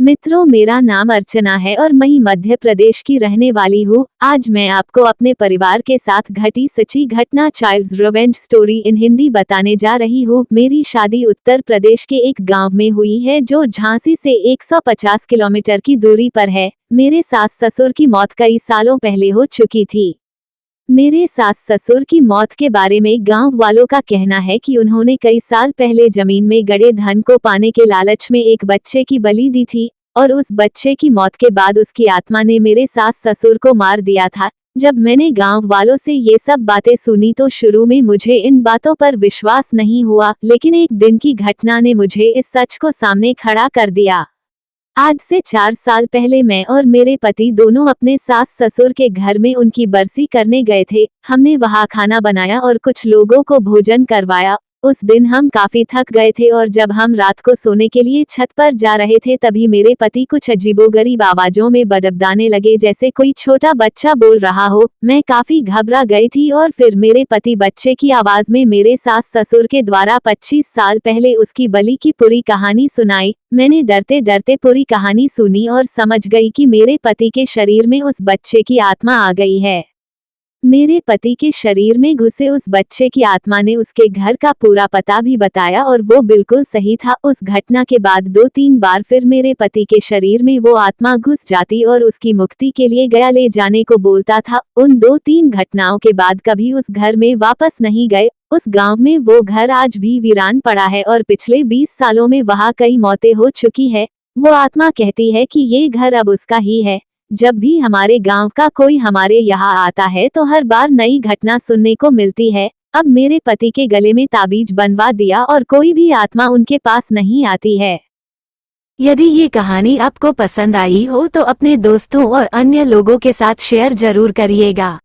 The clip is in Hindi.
मित्रों, मेरा नाम अर्चना है और मैं मध्य प्रदेश की रहने वाली हूँ। आज मैं आपको अपने परिवार के साथ घटी सच्ची घटना child's revenge story in Hindi बताने जा रही हूँ। मेरी शादी उत्तर प्रदेश के एक गांव में हुई है जो झांसी से 150 किलोमीटर की दूरी पर है। मेरे सास ससुर की मौत कई सालों पहले हो चुकी थी। मेरे सास ससुर की मौत के बारे में गांव वालों का कहना है कि उन्होंने कई साल पहले जमीन में गड़े धन को पाने के लालच में एक बच्चे की बलि दी थी और उस बच्चे की मौत के बाद उसकी आत्मा ने मेरे सास ससुर को मार दिया था। जब मैंने गांव वालों से ये सब बातें सुनी तो शुरू में मुझे इन बातों पर विश्वास नहीं हुआ, लेकिन एक दिन की घटना ने मुझे इस सच को सामने खड़ा कर दिया। आज से 4 साल पहले मैं और मेरे पति दोनों अपने सास ससुर के घर में उनकी बरसी करने गए थे। हमने वहां खाना बनाया और कुछ लोगों को भोजन करवाया। उस दिन हम काफी थक गए थे और जब हम रात को सोने के लिए छत पर जा रहे थे तभी मेरे पति कुछ अजीबोगरीब आवाजों में बड़बड़ाने लगे, जैसे कोई छोटा बच्चा बोल रहा हो। मैं काफी घबरा गई थी और फिर मेरे पति बच्चे की आवाज में मेरे सास ससुर के द्वारा 25 साल पहले उसकी बलि की पूरी कहानी सुनाई। मैंने डरते डरते पूरी कहानी सुनी और समझ गई कि मेरे पति के शरीर में उस बच्चे की आत्मा आ गई है। मेरे पति के शरीर में घुसे उस बच्चे की आत्मा ने उसके घर का पूरा पता भी बताया और वो बिल्कुल सही था। उस घटना के बाद 2-3 बार फिर मेरे पति के शरीर में वो आत्मा घुस जाती और उसकी मुक्ति के लिए गया ले जाने को बोलता था। उन 2-3 घटनाओं के बाद कभी उस घर में वापस नहीं गए। उस गांव में वो घर आज भी वीरान पड़ा है और पिछले 20 सालों में वहां कई मौतें हो चुकी है। वो आत्मा कहती है कि ये घर अब उसका ही है। जब भी हमारे गांव का कोई हमारे यहाँ आता है तो हर बार नई घटना सुनने को मिलती है। अब मेरे पति के गले में ताबीज बनवा दिया और कोई भी आत्मा उनके पास नहीं आती है। यदि ये कहानी आपको पसंद आई हो तो अपने दोस्तों और अन्य लोगों के साथ शेयर जरूर करिएगा।